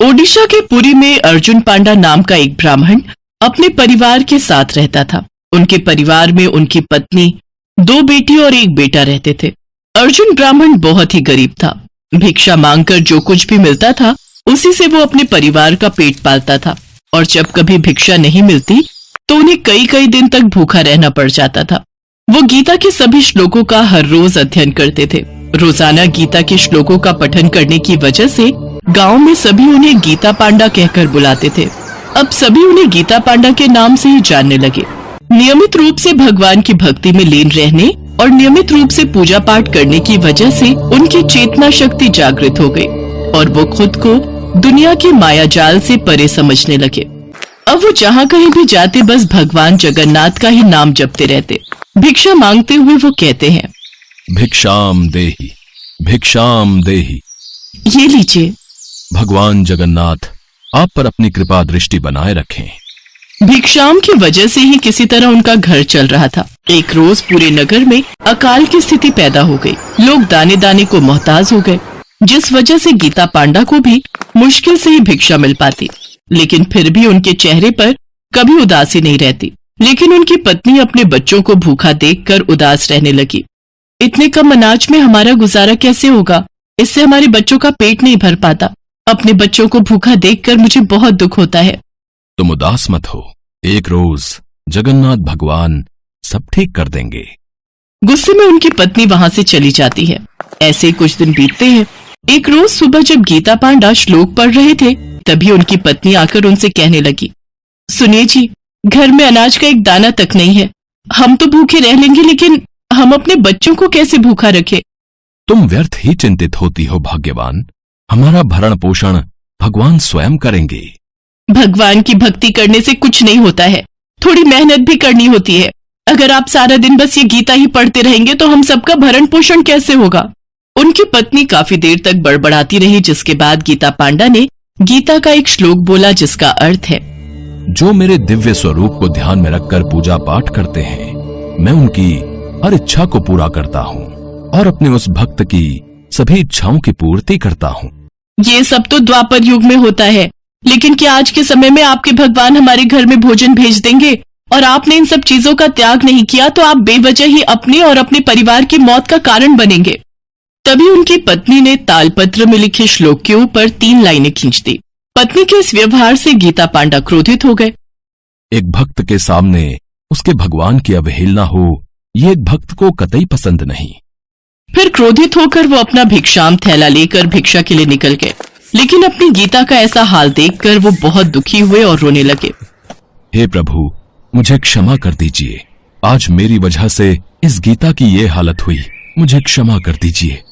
ओडिशा के पुरी में अर्जुन पांडा नाम का एक ब्राह्मण अपने परिवार के साथ रहता था। उनके परिवार में उनकी पत्नी, 2 बेटी और 1 बेटा रहते थे। अर्जुन ब्राह्मण बहुत ही गरीब था। भिक्षा मांगकर जो कुछ भी मिलता था उसी से वो अपने परिवार का पेट पालता था, और जब कभी भिक्षा नहीं मिलती तो उन्हें कई कई दिन तक भूखा रहना पड़ जाता था। वो गीता के सभी श्लोकों का हर रोज अध्ययन करते थे। रोजाना गीता के श्लोकों का पठन करने की वजह से गांव में सभी उन्हें गीता पांडा कहकर बुलाते थे। अब सभी उन्हें गीता पांडा के नाम से ही जानने लगे। नियमित रूप से भगवान की भक्ति में लीन रहने और नियमित रूप से पूजा पाठ करने की वजह से उनकी चेतना शक्ति जागृत हो गई और वो खुद को दुनिया के माया जाल से परे समझने लगे। अब वो जहाँ कहीं भी जाते बस भगवान जगन्नाथ का ही नाम जपते रहते। भिक्षा मांगते हुए वो कहते हैं, भिक्षाम देहि, भिक्षाम देहि। ये लीजिए। भगवान जगन्नाथ आप पर अपनी कृपा दृष्टि बनाए रखें। भिक्षाम की वजह से ही किसी तरह उनका घर चल रहा था। एक रोज पूरे नगर में अकाल की स्थिति पैदा हो गई। लोग दाने दाने को मोहताज हो गए, जिस वजह से गीता पांडा को भी मुश्किल से ही भिक्षा मिल पाती। लेकिन फिर भी उनके चेहरे पर कभी उदासी नहीं रहती। लेकिन उनकी पत्नी अपने बच्चों को भूखा देखकर उदास रहने लगी। इतने कम अनाज में हमारा गुजारा कैसे होगा? इससे हमारे बच्चों का पेट नहीं भर पाता। अपने बच्चों को भूखा देखकर मुझे बहुत दुख होता है। तुम उदास मत हो, एक रोज जगन्नाथ भगवान सब ठीक कर देंगे। गुस्से में उनकी पत्नी वहां से चली जाती है। ऐसे ही कुछ दिन बीतते हैं। एक रोज सुबह जब गीता पांडा श्लोक पढ़ रहे थे तभी उनकी पत्नी आकर उनसे कहने लगी, सुनिए जी, घर में अनाज का एक दाना तक नहीं है। हम तो भूखे रह लेंगे, लेकिन हम अपने बच्चों को कैसे भूखा रखें? तुम व्यर्थ ही चिंतित होती हो भाग्यवान। हमारा भरण पोषण भगवान स्वयं करेंगे। भगवान की भक्ति करने से कुछ नहीं होता है, थोड़ी मेहनत भी करनी होती है। अगर आप सारा दिन बस ये गीता ही पढ़ते रहेंगे तो हम सबका भरण पोषण कैसे होगा? उनकी पत्नी काफी देर तक बड़बड़ाती रही, जिसके बाद गीता पांडा ने गीता का एक श्लोक बोला जिसका अर्थ है, जो मेरे दिव्य स्वरूप को ध्यान में रखकर पूजा पाठ करते हैं, मैं उनकी हर इच्छा को पूरा करता हूँ और अपने उस भक्त की सभी इच्छाओं की पूर्ति करता हूँ। ये सब तो द्वापर युग में होता है, लेकिन क्या आज के समय में आपके भगवान हमारे घर में भोजन भेज देंगे? और आपने इन सब चीजों का त्याग नहीं किया तो आप बेवजह ही अपने और अपने परिवार की मौत का कारण बनेंगे। तभी उनकी पत्नी ने तालपत्र में लिखे श्लोक के ऊपर 3 लाइनें खींच दी। पत्नी के इस व्यवहार से गीता पांडा क्रोधित हो गए। एक भक्त के सामने उसके भगवान की अवहेलना हो, ये एक भक्त को कतई पसंद नहीं। फिर क्रोधित होकर वो अपना भिक्षाम थैला लेकर भिक्षा के लिए निकल गए। लेकिन अपनी गीता का ऐसा हाल देखकर वो बहुत दुखी हुए और रोने लगे। हे प्रभु, मुझे क्षमा कर दीजिए। आज मेरी वजह से इस गीता की ये हालत हुई, मुझे क्षमा कर दीजिए।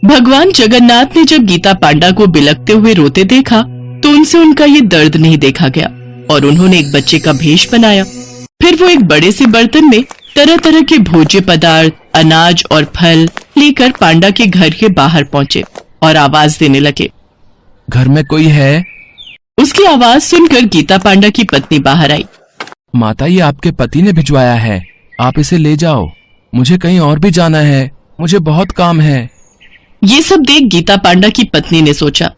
भगवान जगन्नाथ ने जब गीता पांडा को बिलखते हुए रोते देखा तो उनसे उनका ये दर्द नहीं देखा गया और उन्होंने एक बच्चे का भेष बनाया। फिर वो एक बड़े से बर्तन में तरह तरह के भोज्य पदार्थ, अनाज और फल लेकर पांडा के घर के बाहर पहुंचे और आवाज देने लगे, घर में कोई है? उसकी आवाज सुनकर गीता पांडा की पत्नी बाहर आई। माता, ये आपके पति ने भिजवाया है, आप इसे ले जाओ। मुझे कहीं और भी जाना है, मुझे बहुत काम है। ये सब देख गीता पांडा की पत्नी ने सोचा,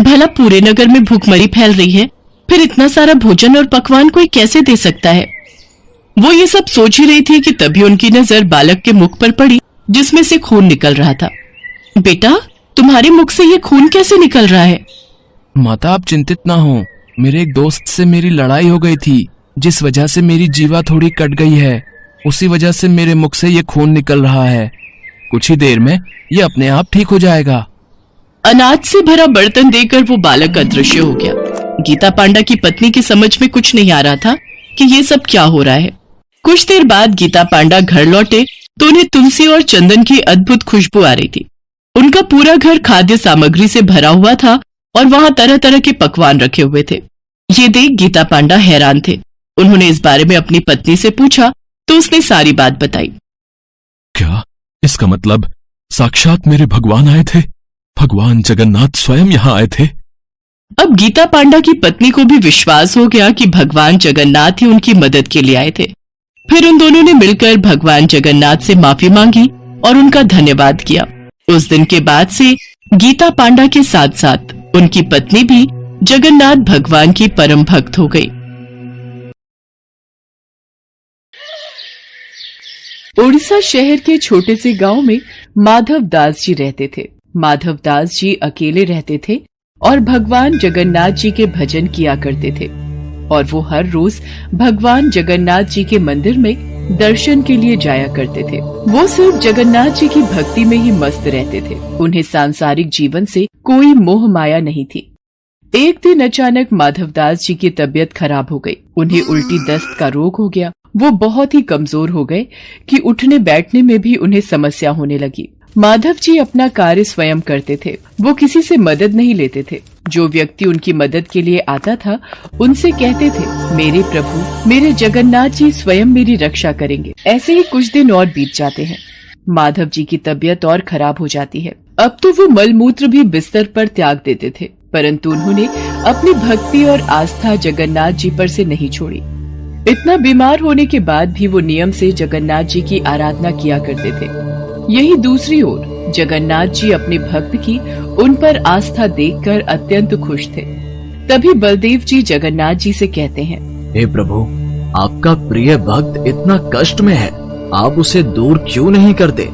भला पूरे नगर में भूखमरी फैल रही है, फिर इतना सारा भोजन और पकवान कोई कैसे दे सकता है? वो ये सब सोच ही रही थी कि तभी उनकी नजर बालक के मुख पर पड़ी जिसमें से खून निकल रहा था। बेटा, तुम्हारे मुख से ये खून कैसे निकल रहा है? माता, आप चिंतित ना हो। मेरे एक दोस्त से मेरी लड़ाई हो गई थी, जिस वजह से मेरी जीवा थोड़ी कट गई है। उसी वजह से मेरे मुख से ये खून निकल रहा है। कुछ ही देर में ये अपने आप ठीक हो जाएगा। अनाज से भरा बर्तन देकर वो बालक अदृश्य हो गया। गीता पांडा की पत्नी की समझ में कुछ नहीं आ रहा था कि ये सब क्या हो रहा है। कुछ देर बाद गीता पांडा घर लौटे तो उन्हें तुलसी और चंदन की अद्भुत खुशबू आ रही थी। उनका पूरा घर खाद्य सामग्री से भरा हुआ था और वहां तरह तरह के पकवान रखे हुए थे। ये देख गीता पांडा हैरान थे। उन्होंने इस बारे में अपनी पत्नी से पूछा तो उसने सारी बात बताई। क्या इसका मतलब साक्षात मेरे भगवान आए थे? भगवान जगन्नाथ स्वयं यहाँ आए थे? अब गीता पांडा की पत्नी को भी विश्वास हो गया कि भगवान जगन्नाथ ही उनकी मदद के लिए आए थे। फिर उन दोनों ने मिलकर भगवान जगन्नाथ से माफी मांगी और उनका धन्यवाद किया। उस दिन के बाद से गीता पांडा के साथ साथ उनकी पत्नी भी जगन्नाथ भगवान की परम भक्त हो गई। उड़ीसा शहर के छोटे से गांव में माधव दास जी रहते थे। माधव दास जी अकेले रहते थे और भगवान जगन्नाथ जी के भजन किया करते थे और वो हर रोज भगवान जगन्नाथ जी के मंदिर में दर्शन के लिए जाया करते थे। वो सिर्फ जगन्नाथ जी की भक्ति में ही मस्त रहते थे। उन्हें सांसारिक जीवन से कोई मोह माया नहीं थी। एक दिन अचानक माधवदास जी की तबीयत खराब हो गई। उन्हें उल्टी दस्त का रोग हो गया। वो बहुत ही कमजोर हो गए कि उठने बैठने में भी उन्हें समस्या होने लगी। माधव जी अपना कार्य स्वयं करते थे। वो किसी से मदद नहीं लेते थे। जो व्यक्ति उनकी मदद के लिए आता था उनसे कहते थे, मेरे प्रभु, मेरे जगन्नाथ जी स्वयं मेरी रक्षा करेंगे। ऐसे ही कुछ दिन और बीत जाते हैं। माधव जी की तबीयत और खराब हो जाती है। अब तो वो मलमूत्र भी बिस्तर पर त्याग देते थे, परंतु उन्होंने अपनी भक्ति और आस्था जगन्नाथ जी पर से नहीं छोड़ी। इतना बीमार होने के बाद भी वो नियम से जगन्नाथ जी की आराधना किया करते थे। यही दूसरी ओर जगन्नाथ जी अपने भक्त की उन पर आस्था देखकर अत्यंत खुश थे। तभी बलदेव जी जगन्नाथ जी से कहते हैं, हे प्रभु, आपका प्रिय भक्त इतना कष्ट में है, आप उसे दूर क्यों नहीं करते?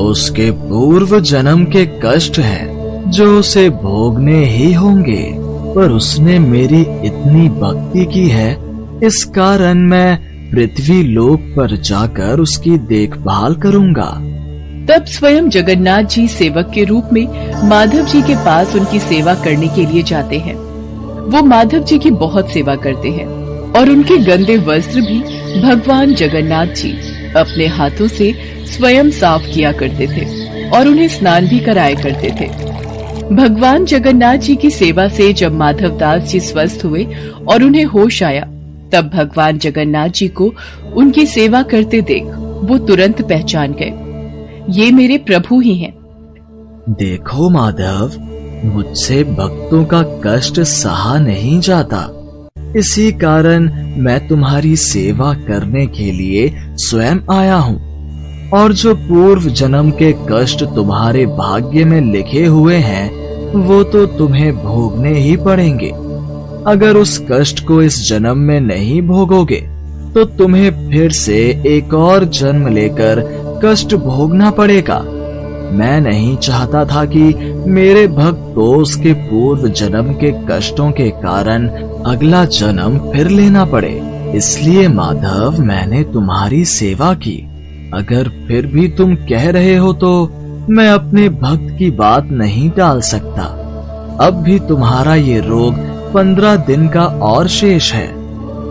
उसके पूर्व जन्म के कष्ट हैं जो उसे भोगने ही होंगे, पर उसने मेरी इतनी भक्ति की है, इस कारण मैं पृथ्वी लोक पर जाकर उसकी देखभाल करूंगा। तब स्वयं जगन्नाथ जी सेवक के रूप में माधव जी के पास उनकी सेवा करने के लिए जाते हैं। वो माधव जी की बहुत सेवा करते हैं और उनके गंदे वस्त्र भी भगवान जगन्नाथ जी अपने हाथों से स्वयं साफ किया करते थे और उन्हें स्नान भी कराया करते थे। भगवान जगन्नाथ जी की सेवा से जब माधवदास जी स्वस्थ हुए और उन्हें होश आया, तब भगवान जगन्नाथ जी को उनकी सेवा करते देख वो तुरंत पहचान गए, ये मेरे प्रभु ही हैं। देखो माधव, मुझसे भक्तों का कष्ट सहा नहीं जाता, इसी कारण मैं तुम्हारी सेवा करने के लिए स्वयं आया हूँ। और जो पूर्व जन्म के कष्ट तुम्हारे भाग्य में लिखे हुए हैं, वो तो तुम्हें भोगने ही पड़ेंगे। अगर उस कष्ट को इस जन्म में नहीं भोगोगे, तो तुम्हें फिर से एक और जन्म लेकर कष्ट भोगना पड़ेगा। मैं नहीं चाहता था कि मेरे भक्त को उसके पूर्व जन्म के कष्टों के कारण अगला जन्म फिर लेना पड़े। इसलिए माधव, मैंने तुम्हारी सेवा की। अगर फिर भी तुम कह रहे हो तो मैं अपने भक्त की बात नहीं टाल सकता। अब भी तुम्हारा ये रोग 15 दिन का और शेष है,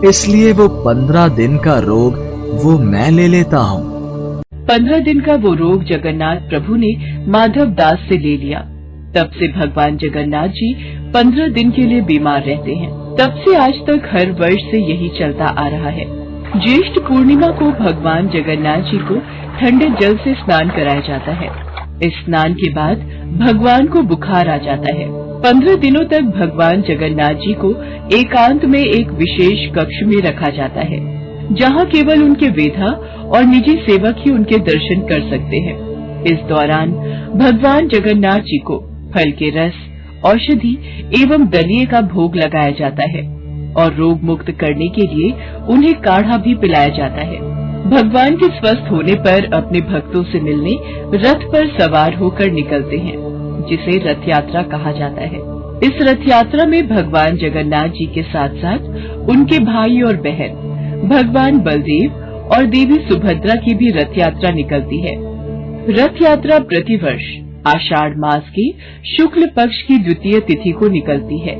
इसलिए वो 15 दिन का रोग वो मैं ले लेता हूँ। 15 दिन का वो रोग जगन्नाथ प्रभु ने माधव दास से ले लिया। तब से भगवान जगन्नाथ जी 15 दिन के लिए बीमार रहते हैं। तब से आज तक हर वर्ष से यही चलता आ रहा है। ज्येष्ठ पूर्णिमा को भगवान जगन्नाथ जी को ठंडे जल से स्नान कराया जाता है। इस स्नान के बाद भगवान को बुखार आ जाता है। 15 दिनों तक भगवान जगन्नाथ जी को एकांत में एक विशेष कक्ष में रखा जाता है, जहाँ केवल उनके वेधा और निजी सेवक ही उनके दर्शन कर सकते हैं। इस दौरान भगवान जगन्नाथ जी को फल के रस, औषधि एवं दलिये का भोग लगाया जाता है और रोग मुक्त करने के लिए उन्हें काढ़ा भी पिलाया जाता है। भगवान के स्वस्थ होने पर अपने भक्तों से मिलने रथ पर सवार होकर निकलते हैं, जिसे रथ यात्रा कहा जाता है। इस रथ यात्रा में भगवान जगन्नाथ जी के साथ साथ उनके भाई और बहन भगवान बलदेव और देवी सुभद्रा की भी रथ यात्रा निकलती है। रथ यात्रा प्रतिवर्ष आषाढ़ मास के शुक्ल पक्ष की द्वितीय तिथि को निकलती है।